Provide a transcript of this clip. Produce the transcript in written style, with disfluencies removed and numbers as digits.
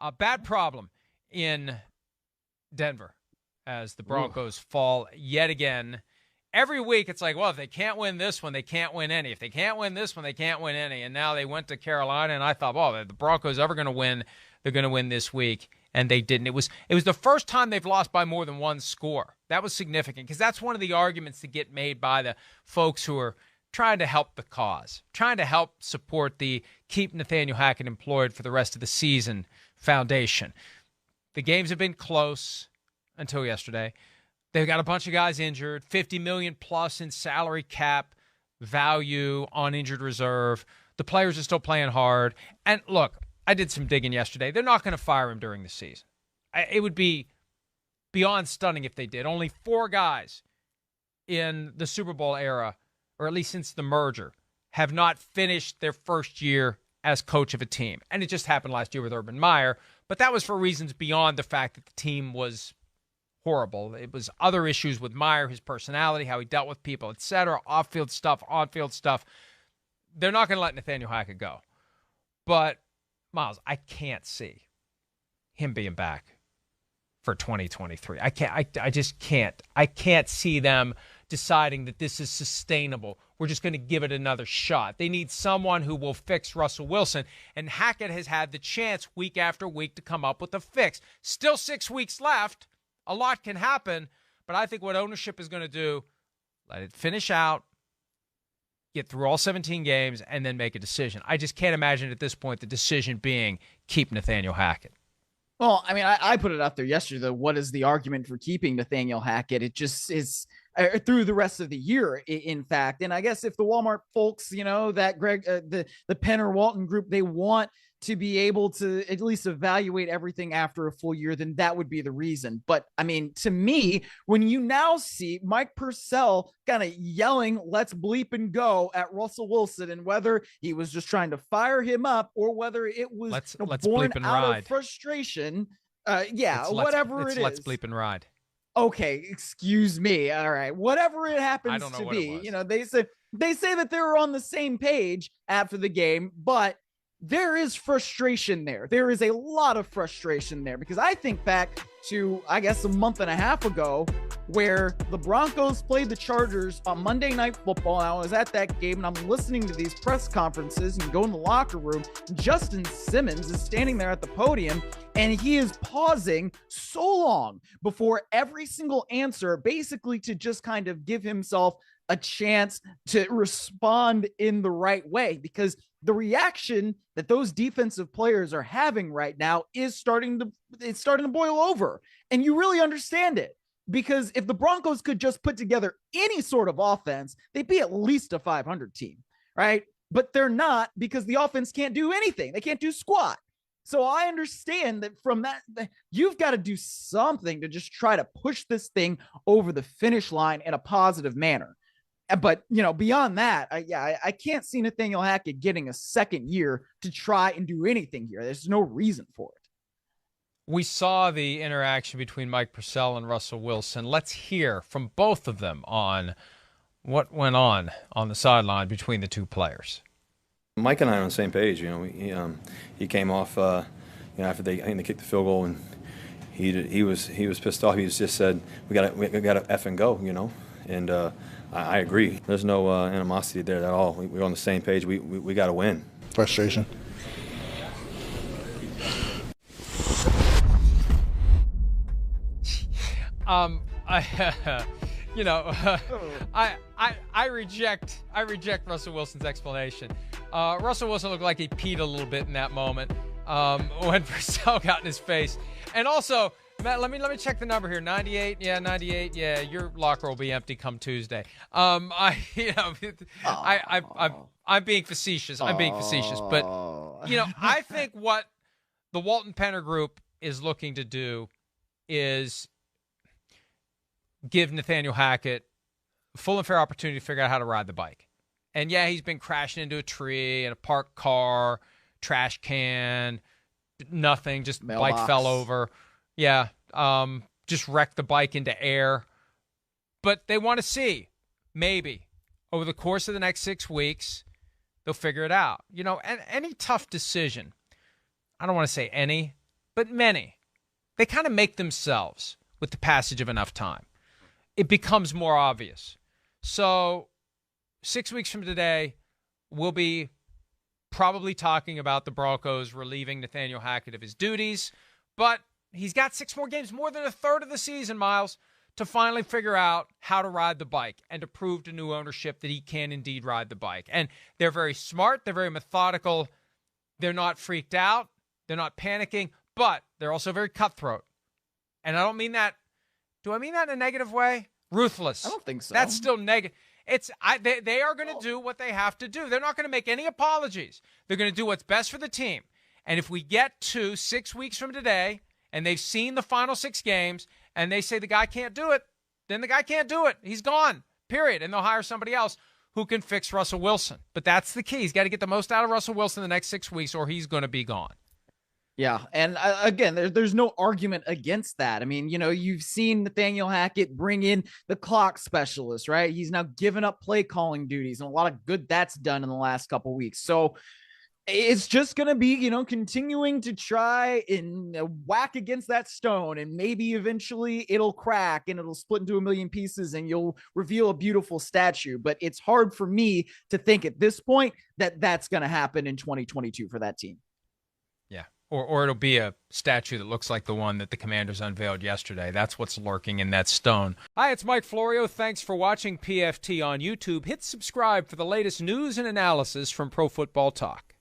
A bad problem in Denver as the Broncos fall yet again. Every week it's like, well, if they can't win this one, they can't win any. If they can't win this one, they can't win any. And now they went to Carolina, and I thought, well, if the Broncos ever going to win, they're going to win this week. And they didn't. It was the first time they've lost by more than one score. That was significant because that's one of the arguments that get made by the folks who are trying to help the cause, trying to help support the Keep Nathaniel Hackett Employed for the Rest of the Season foundation. The games have been close until yesterday. They've got a bunch of guys injured, $50 million plus in salary cap value on injured reserve. The players are still playing hard. And look, I did some digging yesterday. They're not going to fire him during the season. It would be beyond stunning if they did. Only 4 guys in the Super Bowl era, or at least since the merger, have not finished their first year as coach of a team. And it just happened last year with Urban Meyer, but that was for reasons beyond the fact that the team was horrible. It was other issues with Meyer, his personality, how he dealt with people, etc., off-field stuff, on-field stuff. They're not going to let Nathaniel Hackett go. But, Miles, I can't see him being back for 2023. I just can't. I can't see them deciding that this is sustainable. We're just going to give it another shot. They need someone who will fix Russell Wilson, and Hackett has had the chance week after week to come up with a fix. Still 6 weeks left. A lot can happen, but I think what ownership is going to do, let it finish out, get through all 17 games, and then make a decision. I just can't imagine at this point the decision being keep Nathaniel Hackett. Well, I mean, I put it out there yesterday. What is the argument for keeping Nathaniel Hackett? It just is through the rest of the year, in fact. And I guess if the Walmart folks, that Greg, the Penner Walton group, they want to be able to at least evaluate everything after a full year, then that would be the reason. But I mean, to me, when you now see Mike Purcell kind of yelling, let's bleep and go at Russell Wilson, and whether he was just trying to fire him up or whether it was let's born bleep and out ride. Of frustration, whatever it is. Let's bleep and ride. Okay, excuse me. All right, whatever it happens to be, they say that they're on the same page after the game, but there is frustration there. There is a lot of frustration there because I think back to, I guess, a month and a half ago where the Broncos played the Chargers on Monday Night Football. And I was at that game and I'm listening to these press conferences and go in the locker room. Justin Simmons is standing there at the podium and he is pausing so long before every single answer, basically to just kind of give himself a chance to respond in the right way, because the reaction that those defensive players are having right now is starting to boil over. And you really understand it, because if the Broncos could just put together any sort of offense, they'd be at least a 500 team, right? But they're not, because the offense can't do anything. They can't do squat. So I understand that from that, you've got to do something to just try to push this thing over the finish line in a positive manner. But, beyond that, I can't see Nathaniel Hackett getting a second year to try and do anything here. There's no reason for it. We saw the interaction between Mike Purcell and Russell Wilson. Let's hear from both of them on what went on the sideline between the two players. Mike and I are on the same page. He came off, after they kicked the field goal, and he was pissed off. He just said, we got to F and go, and I agree. There's no animosity there at all. We're on the same page. We got to win. Frustration. I reject Russell Wilson's explanation. Russell Wilson looked like he peed a little bit in that moment when Purcell got in his face. And also, Matt, let me check the number here. 98. Yeah, 98. Yeah, your locker will be empty come Tuesday. I'm being facetious. But I think what the Walton Penner Group is looking to do is give Nathaniel Hackett full and fair opportunity to figure out how to ride the bike. And yeah, he's been crashing into a tree, in a parked car, trash can, nothing, just mailbox. Bike fell over. Yeah, just wrecked the bike into air. But they want to see, maybe, over the course of the next 6 weeks, they'll figure it out. And any tough decision, I don't want to say any, but many, they kind of make themselves with the passage of enough time. It becomes more obvious. So 6 weeks from today, we'll be probably talking about the Broncos relieving Nathaniel Hackett of his duties, but he's got 6 more games, more than a third of the season, Miles, to finally figure out how to ride the bike and to prove to new ownership that he can indeed ride the bike. And they're very smart. They're very methodical. They're not freaked out. They're not panicking, but they're also very cutthroat. And I don't mean that. Do I mean that in a negative way? Ruthless. I don't think so. That's still negative. They are going to do what they have to do. They're not going to make any apologies. They're going to do what's best for the team. And if we get to 6 weeks from today and they've seen the final 6 games and they say the guy can't do it, then the guy can't do it. He's gone, period. And they'll hire somebody else who can fix Russell Wilson. But that's the key. He's got to get the most out of Russell Wilson in the next 6 weeks or he's going to be gone. Yeah. And again, there's no argument against that. I mean, you've seen Nathaniel Hackett bring in the clock specialist, right? He's now given up play calling duties, and a lot of good that's done in the last couple of weeks. So it's just going to be, continuing to try and whack against that stone, and maybe eventually it'll crack and it'll split into a million pieces and you'll reveal a beautiful statue. But it's hard for me to think at this point that that's going to happen in 2022 for that team. Yeah. Or it'll be a statue that looks like the one that the Commanders unveiled yesterday. That's what's lurking in that stone. Hi, it's Mike Florio. Thanks for watching PFT on YouTube. Hit subscribe for the latest news and analysis from Pro Football Talk.